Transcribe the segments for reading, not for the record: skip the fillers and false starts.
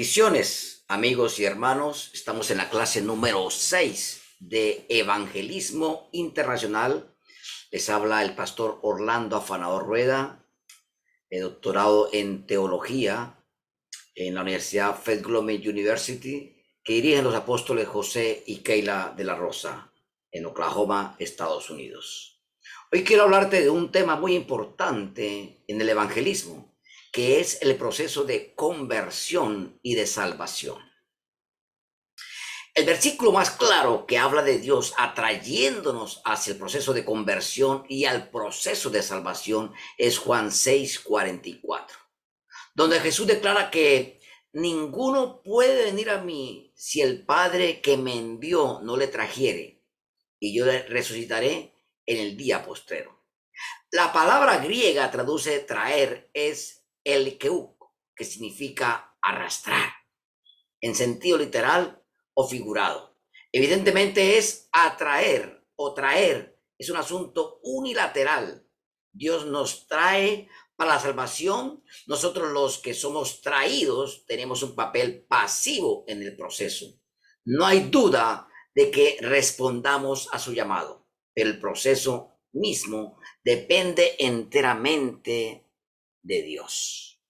Bendiciones, amigos y hermanos. Estamos en la clase número 6 de Evangelismo Internacional. Les habla el pastor Orlando Afanador Rueda, doctorado en Teología en la Universidad Faith Global University, que dirigen los apóstoles José y Keila de la Rosa, en Oklahoma, Estados Unidos. Hoy quiero hablarte de un tema muy importante en el evangelismo, que es el proceso de conversión y de salvación. El versículo más claro que habla de Dios atrayéndonos hacia el proceso de conversión y al proceso de salvación es Juan 6:44, donde Jesús declara que ninguno puede venir a mí si el Padre que me envió no le trajere, y yo le resucitaré en el día postrero. La palabra griega traduce traer es elkeu, que significa arrastrar, en sentido literal o figurado. Evidentemente es atraer o traer, es un asunto unilateral. Dios nos trae para la salvación. Nosotros, los que somos traídos, tenemos un papel pasivo en el proceso. No hay duda de que respondamos a su llamado, pero el proceso mismo depende enteramente de Dios.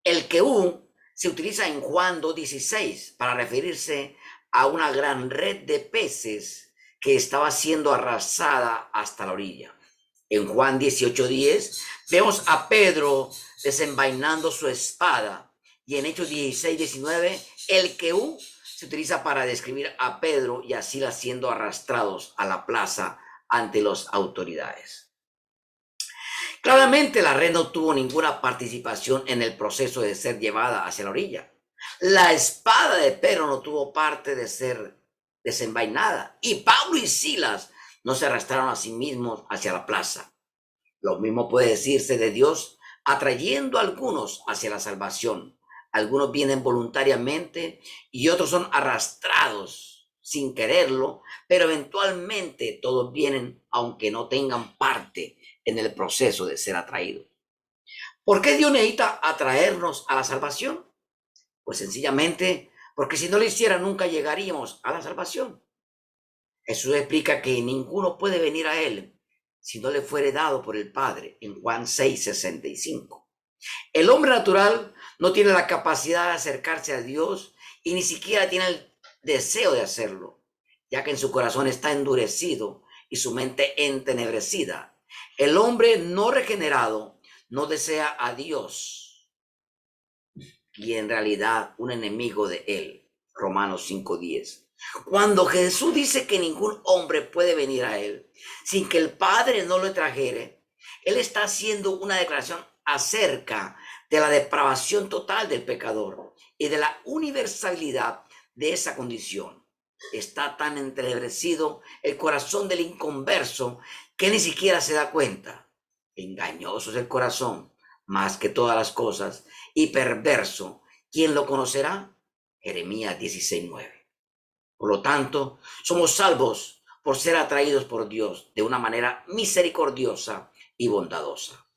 El que se utiliza en Juan 2:16 para referirse a una gran red de peces que estaba siendo arrasada hasta la orilla. En Juan 18:10 vemos a Pedro desenvainando su espada, y en Hechos 16:19 el que se utiliza para describir a Pedro y a Silas siendo arrastrados a la plaza ante las autoridades. Claramente la red no tuvo ninguna participación en el proceso de ser llevada hacia la orilla. La espada de Pedro no tuvo parte de ser desenvainada, y Pablo y Silas no se arrastraron a sí mismos hacia la plaza. Lo mismo puede decirse de Dios atrayendo a algunos hacia la salvación. Algunos vienen voluntariamente y otros son arrastrados sin quererlo, pero eventualmente todos vienen aunque no tengan parte en el proceso de ser atraídos. ¿Por qué Dios necesita atraernos a la salvación? Pues sencillamente porque si no lo hiciera nunca llegaríamos a la salvación. Jesús explica que ninguno puede venir a Él si no le fuere dado por el Padre, en Juan 6:65. El hombre natural no tiene la capacidad de acercarse a Dios y ni siquiera tiene el deseo de hacerlo, ya que en su corazón está endurecido y su mente entenebrecida. El hombre no regenerado no desea a Dios y en realidad un enemigo de él. Romanos 5:10. Cuando Jesús dice que ningún hombre puede venir a él sin que el Padre no lo trajere, él está haciendo una declaración acerca de la depravación total del pecador y de la universalidad de esa condición. Está tan entenebrecido el corazón del inconverso que ni siquiera se da cuenta. Engañoso es el corazón más que todas las cosas y perverso. ¿Quién lo conocerá? Jeremías 16:9. Por lo tanto, somos salvos por ser atraídos por Dios de una manera misericordiosa y bondadosa.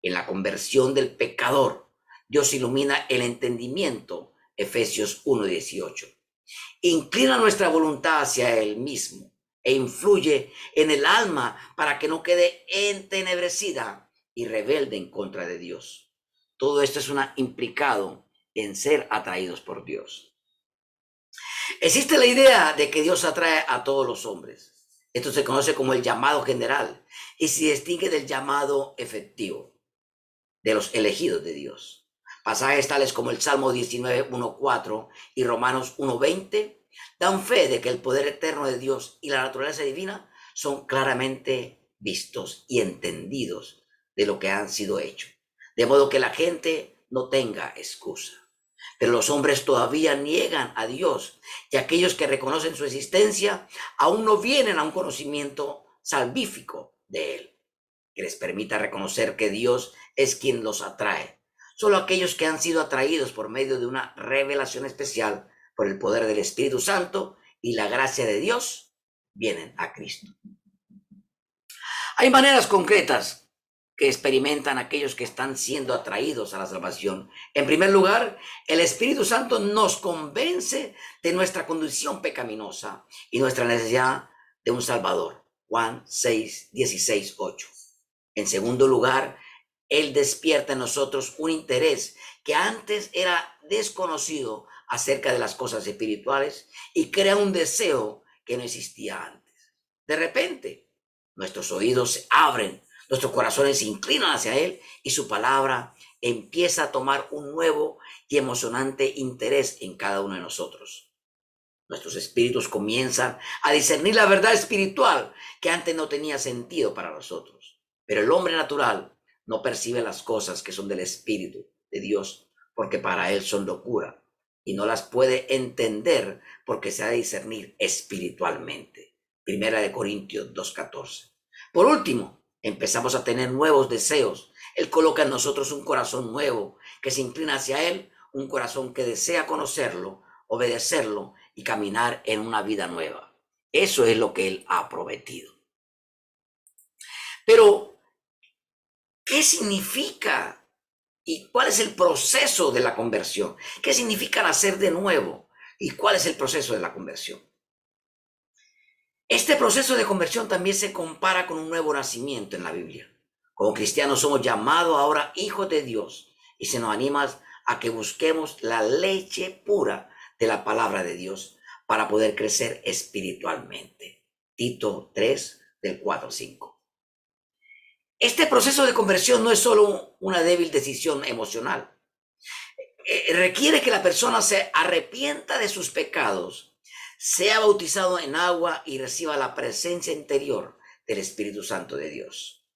En la conversión del pecador, Dios ilumina el entendimiento, Efesios 1:18. Inclina nuestra voluntad hacia Él mismo e influye en el alma para que no quede entenebrecida y rebelde en contra de Dios. Todo esto es implicado en ser atraídos por Dios. Existe la idea de que Dios atrae a todos los hombres. Esto se conoce como el llamado general y se distingue del llamado efectivo de los elegidos de Dios. Pasajes tales como el Salmo 19:1-4 y Romanos 1:20 dan fe de que el poder eterno de Dios y la naturaleza divina son claramente vistos y entendidos de lo que han sido hechos, de modo que la gente no tenga excusa. Pero los hombres todavía niegan a Dios, y aquellos que reconocen su existencia aún no vienen a un conocimiento salvífico de Él, que les permita reconocer que Dios es quien los atrae. Solo aquellos que han sido atraídos por medio de una revelación especial por el poder del Espíritu Santo y la gracia de Dios vienen a Cristo. Hay maneras concretas que experimentan aquellos que están siendo atraídos a la salvación. En primer lugar, el Espíritu Santo nos convence de nuestra condición pecaminosa y nuestra necesidad de un Salvador. Juan 6, 16, 8. En segundo lugar, Él despierta en nosotros un interés que antes era desconocido acerca de las cosas espirituales y crea un deseo que no existía antes. De repente, nuestros oídos se abren, nuestros corazones se inclinan hacia Él y su palabra empieza a tomar un nuevo y emocionante interés en cada uno de nosotros. Nuestros espíritus comienzan a discernir la verdad espiritual que antes no tenía sentido para nosotros. Pero el hombre natural no percibe las cosas que son del Espíritu de Dios porque para él son locura y no las puede entender porque se ha de discernir espiritualmente. Primera de Corintios 2:14. Por último, empezamos a tener nuevos deseos. Él coloca en nosotros un corazón nuevo que se inclina hacia Él, un corazón que desea conocerlo, obedecerlo y caminar en una vida nueva. Eso es lo que Él ha prometido. Pero, ¿qué significa y cuál es el proceso de la conversión? ¿Qué significa nacer de nuevo? ¿Y cuál es el proceso de la conversión? Este proceso de conversión también se compara con un nuevo nacimiento en la Biblia. Como cristianos somos llamados ahora hijos de Dios y se nos anima a que busquemos la leche pura de la palabra de Dios para poder crecer espiritualmente. Tito 3, del 4 al 5. Este proceso de conversión no es solo una débil decisión emocional. Requiere que la persona se arrepienta de sus pecados, sea bautizado en agua y reciba la presencia interior del Espíritu Santo de Dios.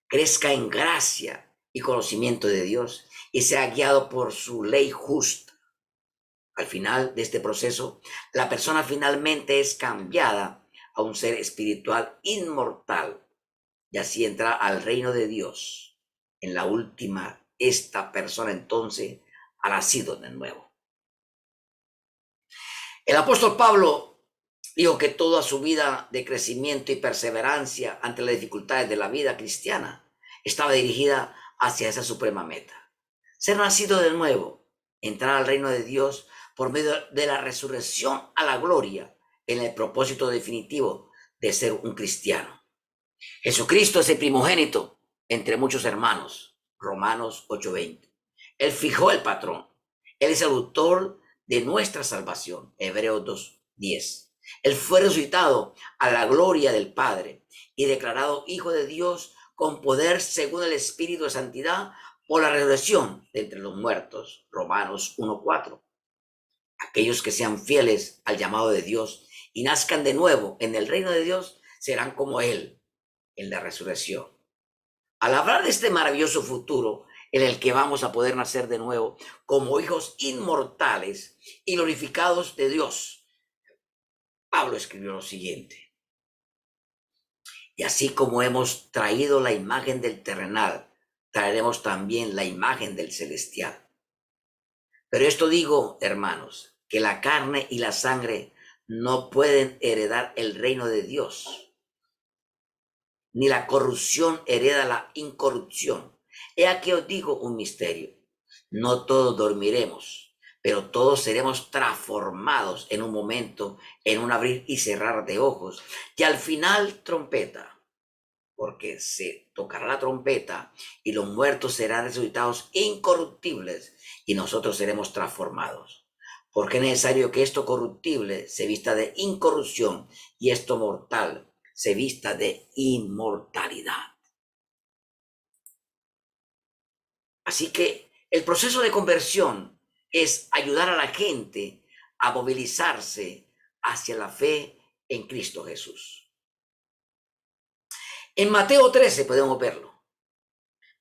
Crezca en gracia y conocimiento de Dios y sea guiado por su ley justa. Al final de este proceso, la persona finalmente es cambiada a un ser espiritual inmortal y así entra al reino de Dios. En la última, esta persona entonces ha nacido de nuevo. El apóstol Pablo dijo que toda su vida de crecimiento y perseverancia ante las dificultades de la vida cristiana estaba dirigida hacia esa suprema meta. Ser nacido de nuevo, entrar al reino de Dios por medio de la resurrección a la gloria en el propósito definitivo de ser un cristiano. Jesucristo es el primogénito entre muchos hermanos. Romanos 8:20. Él fijó el patrón. Él es el autor de nuestra salvación. Hebreos 2:10. Él fue resucitado a la gloria del Padre y declarado Hijo de Dios con poder según el Espíritu de Santidad por la resurrección de entre los muertos. Romanos 1:4. Aquellos que sean fieles al llamado de Dios y nazcan de nuevo en el reino de Dios serán como Él en la resurrección. Al hablar de este maravilloso futuro en el que vamos a poder nacer de nuevo como hijos inmortales y glorificados de Dios, Pablo escribió lo siguiente: y así como hemos traído la imagen del terrenal, traeremos también la imagen del celestial. Pero esto digo, hermanos, que la carne y la sangre no pueden heredar el reino de Dios, ni la corrupción hereda la incorrupción. He aquí os digo un misterio: no todos dormiremos, pero todos seremos transformados en un momento, en un abrir y cerrar de ojos, y al final trompeta, porque se tocará la trompeta y los muertos serán resucitados incorruptibles y nosotros seremos transformados. Porque es necesario que esto corruptible se vista de incorrupción y esto mortal se vista de inmortalidad. Así que el proceso de conversión es ayudar a la gente a movilizarse hacia la fe en Cristo Jesús. En Mateo 13 podemos verlo.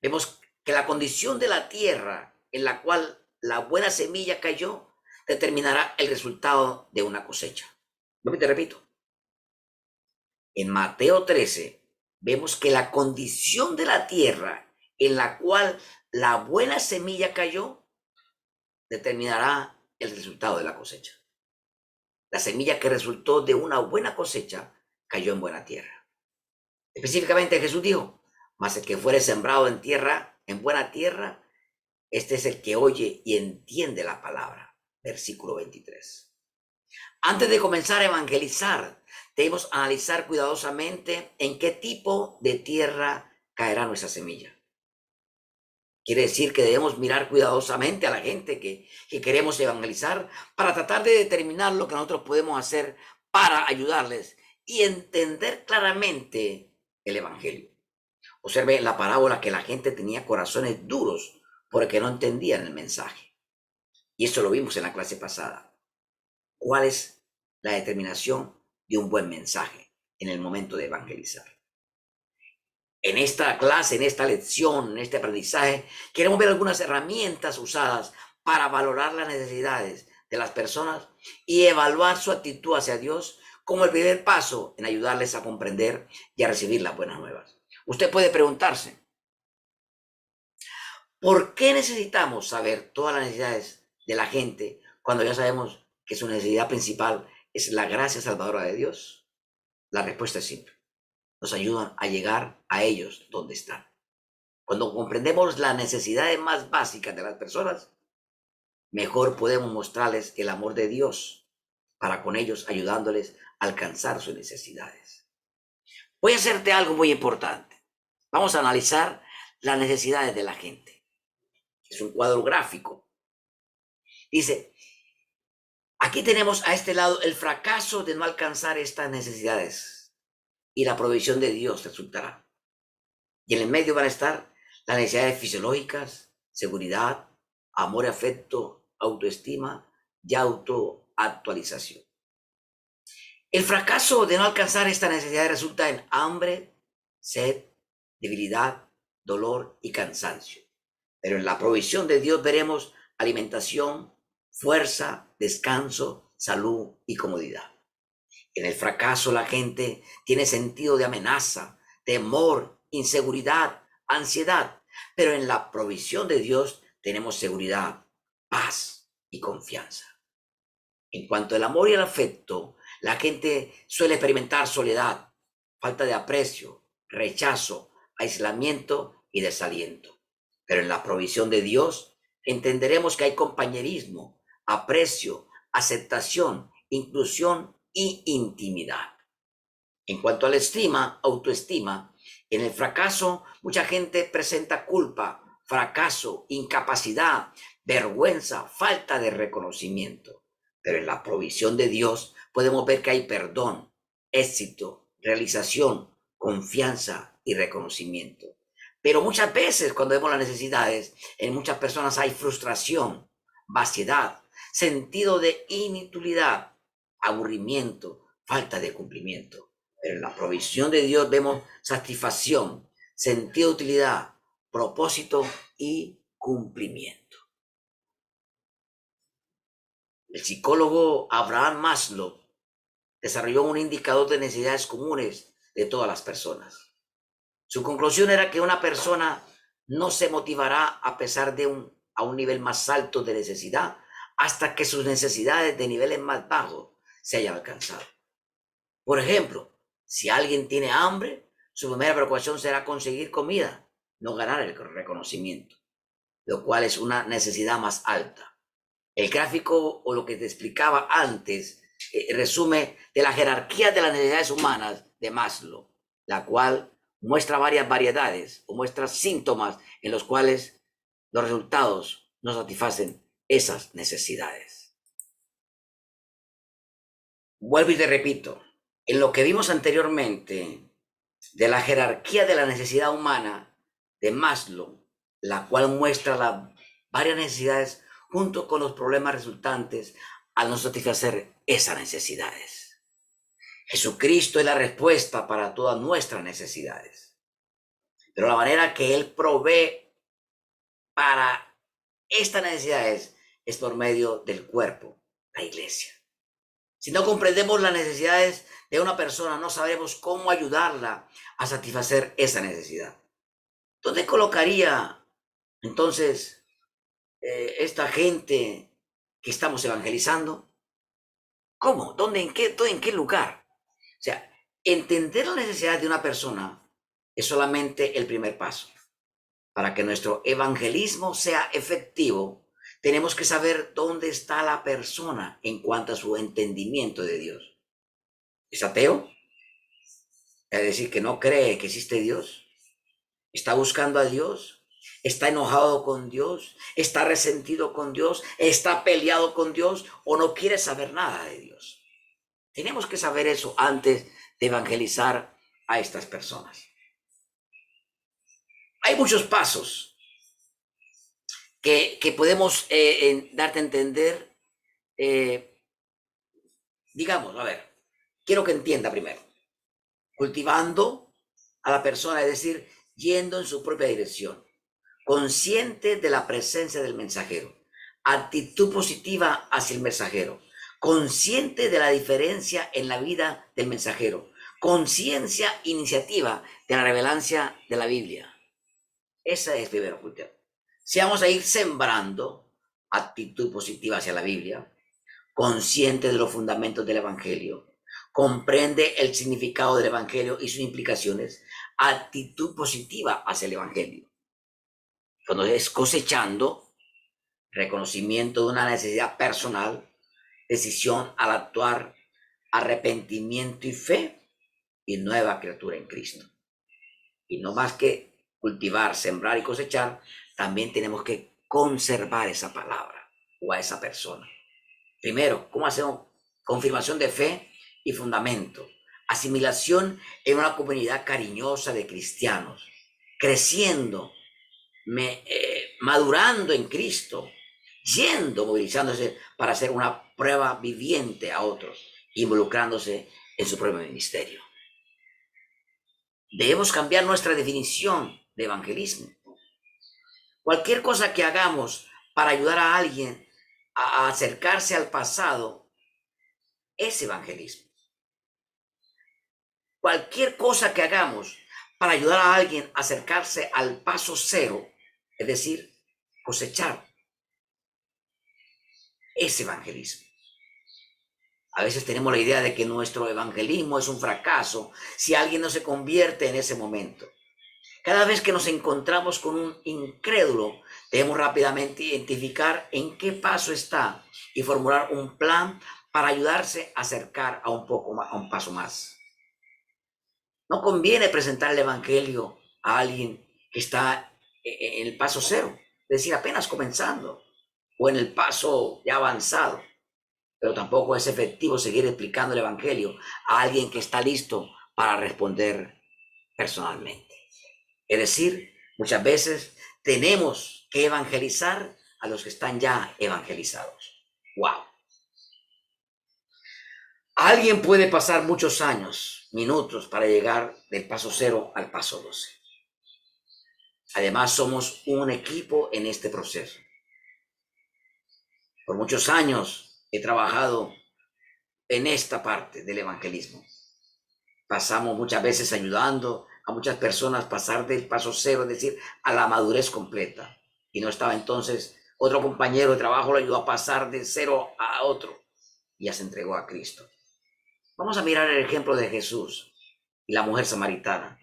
Vemos que la condición de la tierra en la cual la buena semilla cayó determinará el resultado de una cosecha. Te repito. En Mateo 13 vemos que la condición de la tierra en la cual la buena semilla cayó determinará el resultado de la cosecha. La semilla que resultó de una buena cosecha cayó en buena tierra. Específicamente Jesús dijo: Mas el que fuere sembrado en tierra, en buena tierra, este es el que oye y entiende la palabra. Versículo 23. Antes de comenzar a evangelizar, debemos analizar cuidadosamente en qué tipo de tierra caerá nuestra semilla. Quiere decir que debemos mirar cuidadosamente a la gente que queremos evangelizar para tratar de determinar lo que nosotros podemos hacer para ayudarles y entender claramente el evangelio. Observe en la parábola que la gente tenía corazones duros porque no entendían el mensaje. Y eso lo vimos en la clase pasada. ¿Cuál es la determinación de un buen mensaje en el momento de evangelizar? En esta clase, en esta lección, en este aprendizaje, queremos ver algunas herramientas usadas para valorar las necesidades de las personas y evaluar su actitud hacia Dios como el primer paso en ayudarles a comprender y a recibir las buenas nuevas. Usted puede preguntarse, ¿por qué necesitamos saber todas las necesidades de la gente cuando ya sabemos que su necesidad principal es la gracia salvadora de Dios? La respuesta es simple. Nos ayudan a llegar a ellos donde están. Cuando comprendemos las necesidades más básicas de las personas, mejor podemos mostrarles el amor de Dios para con ellos ayudándoles a alcanzar sus necesidades. Voy a hacerte algo muy importante. Vamos a analizar las necesidades de la gente. Es un cuadro gráfico. Dice, aquí tenemos a este lado el fracaso de no alcanzar estas necesidades y la provisión de Dios resultará. Y en el medio van a estar las necesidades fisiológicas, seguridad, amor y afecto, autoestima y autoactualización. El fracaso de no alcanzar estas necesidades resulta en hambre, sed, debilidad, dolor y cansancio. Pero en la provisión de Dios veremos alimentación, fuerza, descanso, salud y comodidad. En el fracaso la gente tiene sentido de amenaza, temor, inseguridad, ansiedad, pero en la provisión de Dios tenemos seguridad, paz y confianza. En cuanto al amor y al afecto, la gente suele experimentar soledad, falta de aprecio, rechazo, aislamiento y desaliento. Pero en la provisión de Dios entenderemos que hay compañerismo, aprecio, aceptación, inclusión y intimidad. En cuanto a la autoestima, en el fracaso mucha gente presenta culpa, fracaso, incapacidad, vergüenza, falta de reconocimiento. Pero en la provisión de Dios podemos ver que hay perdón, éxito, realización, confianza y reconocimiento. Pero muchas veces cuando vemos las necesidades, en muchas personas hay frustración, vaciedad, sentido de inutilidad, aburrimiento, falta de cumplimiento. Pero en la provisión de Dios vemos satisfacción, sentido de utilidad, propósito y cumplimiento. El psicólogo Abraham Maslow desarrolló un indicador de necesidades comunes de todas las personas. Su conclusión era que una persona no se motivará a pesar de a un nivel más alto de necesidad hasta que sus necesidades de niveles más bajos se hayan alcanzado. Por ejemplo, si alguien tiene hambre, su primera preocupación será conseguir comida, no ganar el reconocimiento, lo cual es una necesidad más alta. El gráfico o lo que te explicaba antes resume de la jerarquía de las necesidades humanas de Maslow, la cual muestra varias variedades o muestra síntomas en los cuales los resultados no satisfacen esas necesidades. Vuelvo y te repito, en lo que vimos anteriormente de la jerarquía de la necesidad humana de Maslow, la cual muestra las varias necesidades junto con los problemas resultantes al no satisfacer esas necesidades. Jesucristo es la respuesta para todas nuestras necesidades. Pero la manera que Él provee para estas necesidades es por medio del cuerpo, la iglesia. Si no comprendemos las necesidades de una persona, no sabremos cómo ayudarla a satisfacer esa necesidad. ¿Dónde colocaría entonces esta gente que estamos evangelizando? ¿Cómo? ¿Dónde? ¿En qué lugar? O sea, entender las necesidades de una persona es solamente el primer paso. Para que nuestro evangelismo sea efectivo, tenemos que saber dónde está la persona en cuanto a su entendimiento de Dios. ¿Es ateo? Es decir, que no cree que existe Dios. ¿Está buscando a Dios? ¿Está enojado con Dios? ¿Está resentido con Dios? ¿Está peleado con Dios? ¿O no quiere saber nada de Dios? Tenemos que saber eso antes de evangelizar a estas personas. Hay muchos pasos que podemos darte a entender. Digamos, a ver, quiero que entienda primero. Cultivando a la persona, es decir, yendo en su propia dirección, consciente de la presencia del mensajero, actitud positiva hacia el mensajero, consciente de la diferencia en la vida del mensajero, conciencia, iniciativa de la revelancia de la Biblia. Esa es primero cultivar. Si vamos a ir sembrando actitud positiva hacia la Biblia, consciente de los fundamentos del Evangelio, comprende el significado del Evangelio y sus implicaciones, actitud positiva hacia el Evangelio. Cuando es cosechando, reconocimiento de una necesidad personal, decisión al actuar, arrepentimiento y fe, y nueva criatura en Cristo. Y no más que cultivar, sembrar y cosechar, también tenemos que conservar esa palabra o a esa persona. Primero, ¿cómo hacemos confirmación de fe y fundamento? Asimilación en una comunidad cariñosa de cristianos, creciendo, madurando en Cristo, movilizándose para hacer una prueba viviente a otros, involucrándose en su propio ministerio. Debemos cambiar nuestra definición de evangelismo. Cualquier cosa que hagamos para ayudar a alguien a acercarse al pasado es evangelismo. Cualquier cosa que hagamos para ayudar a alguien a acercarse al paso cero, es decir, cosechar, es evangelismo. A veces tenemos la idea de que nuestro evangelismo es un fracaso si alguien no se convierte en ese momento. Cada vez que nos encontramos con un incrédulo, debemos rápidamente identificar en qué paso está y formular un plan para ayudarse a acercar a un paso más. No conviene presentar el evangelio a alguien que está en el paso cero, es decir, apenas comenzando, o en el paso ya avanzado. Pero tampoco es efectivo seguir explicando el evangelio a alguien que está listo para responder personalmente. Es decir, muchas veces tenemos que evangelizar a los que están ya evangelizados. ¡Wow! Alguien puede pasar muchos años, minutos, para llegar del paso 0 al paso 12. Además, somos un equipo en este proceso. Por muchos años he trabajado en esta parte del evangelismo. Pasamos muchas veces ayudando a muchas personas a pasar del paso 0, es decir, a la madurez completa. Y no estaba entonces, otro compañero de trabajo lo ayudó a pasar de 0 a otro y ya se entregó a Cristo. Vamos a mirar el ejemplo de Jesús y la mujer samaritana.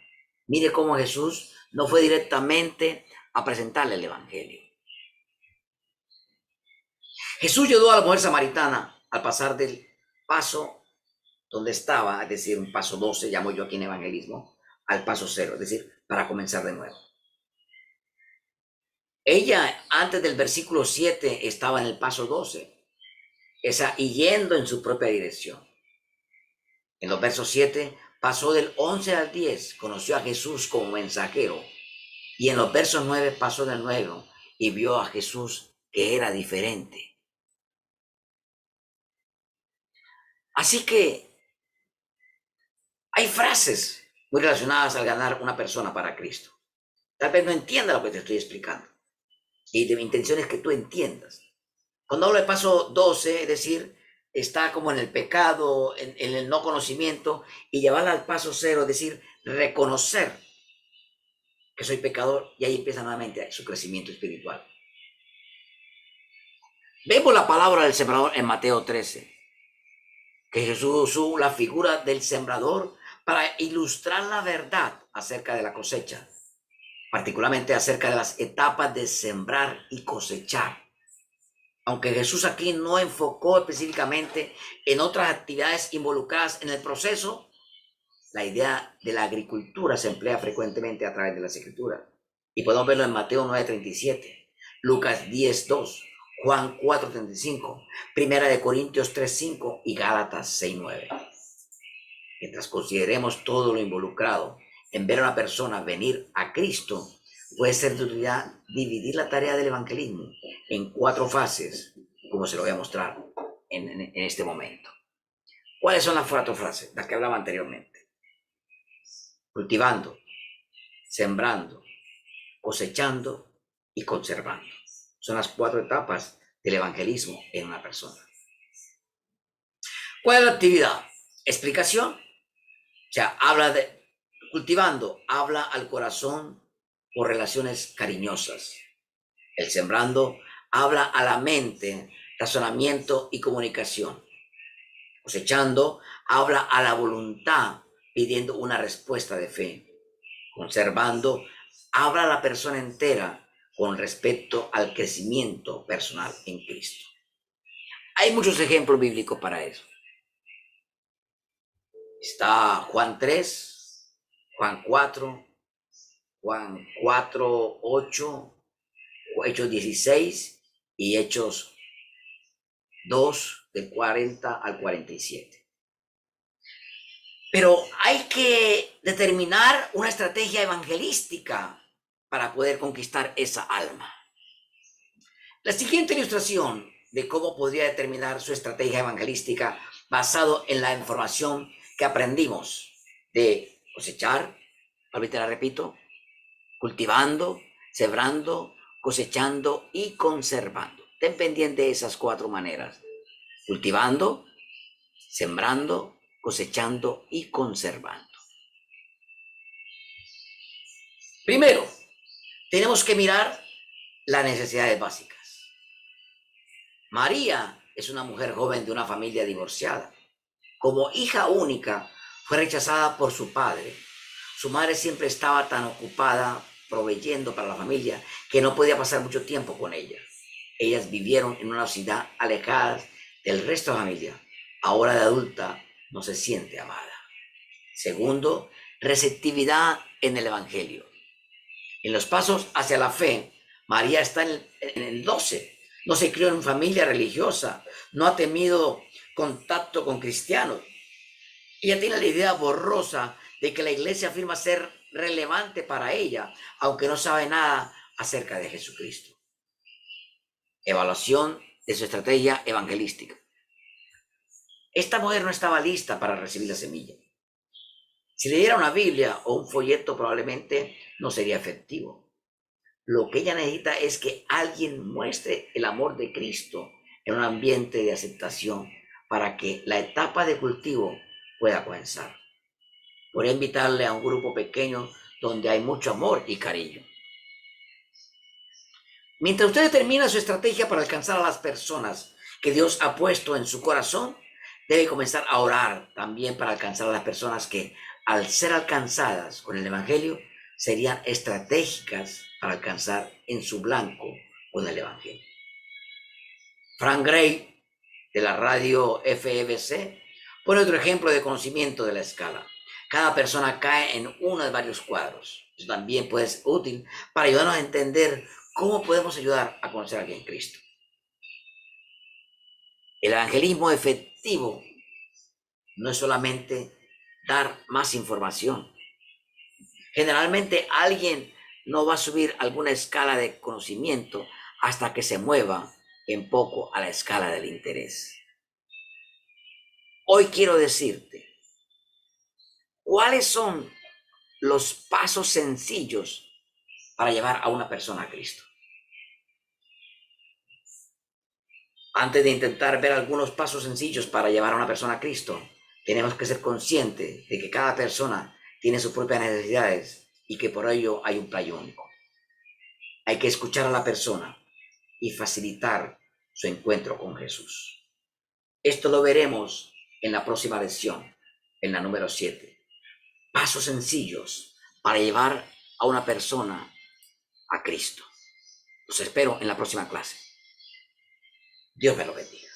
Mire cómo Jesús no fue directamente a presentarle el evangelio. Jesús ayudó a la mujer samaritana al pasar del paso donde estaba, es decir, un paso 12, llamo yo aquí en evangelismo, al paso 0, es decir, para comenzar de nuevo. Ella, antes del versículo 7, estaba en el paso 12, y yendo en su propia dirección. En los versos 7, pasó del 11 al 10, conoció a Jesús como mensajero. Y en los versos 9, pasó del 9 y vio a Jesús que era diferente. Así que hay frases muy relacionadas al ganar una persona para Cristo. Tal vez no entienda lo que te estoy explicando. Y de mi intención es que tú entiendas. Cuando hablo de paso 12, es decir, está como en el pecado, en el no conocimiento, y llevarla al paso 0, es decir, reconocer que soy pecador, y ahí empieza nuevamente su crecimiento espiritual. Vemos la palabra del sembrador en Mateo 13, que Jesús usó la figura del sembrador para ilustrar la verdad acerca de la cosecha, particularmente acerca de las etapas de sembrar y cosechar. Aunque Jesús aquí no enfocó específicamente en otras actividades involucradas en el proceso, la idea de la agricultura se emplea frecuentemente a través de las Escrituras. Y podemos verlo en Mateo 9:37, Lucas 10:2, Juan 4:35, Primera de Corintios 3:5 y Gálatas 6:9. Mientras consideremos todo lo involucrado en ver a una persona venir a Cristo, puede ser de utilidad dividir la tarea del evangelismo en 4 fases, como se lo voy a mostrar en este momento. ¿Cuáles son las 4 fases? Las que hablaba anteriormente. Cultivando, sembrando, cosechando y conservando. Son las 4 etapas del evangelismo en una persona. ¿Cuál es la actividad? Explicación. O sea, habla de cultivando, habla al corazón por relaciones cariñosas. El sembrando habla a la mente, razonamiento y comunicación. Cosechando habla a la voluntad, pidiendo una respuesta de fe. Conservando habla a la persona entera con respecto al crecimiento personal en Cristo. Hay muchos ejemplos bíblicos para eso. Está Juan 3, Juan 4, Juan 4, 8, Hechos 16 y Hechos 2, del 40 al 47. Pero hay que determinar una estrategia evangelística para poder conquistar esa alma. La siguiente ilustración de cómo podría determinar su estrategia evangelística basado en la información que aprendimos de cosechar, ahorita la repito, cultivando, sembrando, cosechando y conservando. Ten pendiente de esas 4 maneras: cultivando, sembrando, cosechando y conservando. Primero, tenemos que mirar las necesidades básicas. María es una mujer joven de una familia divorciada. Como hija única, fue rechazada por su padre. Su madre siempre estaba tan ocupada proveyendo para la familia que no podía pasar mucho tiempo con ella. Ellas vivieron en una ciudad alejada del resto de la familia. Ahora de adulta no se siente amada. Segundo, receptividad en el Evangelio. En los pasos hacia la fe, María está en el 12. No se crió en familia religiosa, no ha tenido contacto con cristianos. Ella tiene la idea borrosa de que la iglesia afirma ser relevante para ella, aunque no sabe nada acerca de Jesucristo. Evaluación de su estrategia evangelística. Esta mujer no estaba lista para recibir la semilla. Si le diera una Biblia o un folleto, probablemente no sería efectivo. Lo que ella necesita es que alguien muestre el amor de Cristo en un ambiente de aceptación para que la etapa de cultivo pueda comenzar. Podría invitarle a un grupo pequeño donde hay mucho amor y cariño. Mientras usted determina su estrategia para alcanzar a las personas que Dios ha puesto en su corazón, debe comenzar a orar también para alcanzar a las personas que, al ser alcanzadas con el Evangelio, serían estratégicas para alcanzar en su blanco con el Evangelio. Frank Gray, de la radio FEBC, pone otro ejemplo de conocimiento de la escala. Cada persona cae en uno de varios cuadros. Eso también puede ser útil para ayudarnos a entender cómo podemos ayudar a conocer a alguien en Cristo. El evangelismo efectivo no es solamente dar más información. Generalmente alguien no va a subir alguna escala de conocimiento hasta que se mueva en poco a la escala del interés. Hoy quiero decirte cuáles son los pasos sencillos para llevar a una persona a Cristo. Antes de intentar ver algunos pasos sencillos para llevar a una persona a Cristo, tenemos que ser conscientes de que cada persona tiene sus propias necesidades y que por ello hay un plan único. Hay que escuchar a la persona y facilitar su encuentro con Jesús. Esto lo veremos en la próxima lección, en la número 7. Pasos sencillos para llevar a una persona a Cristo. Los espero en la próxima clase. Dios me lo bendiga.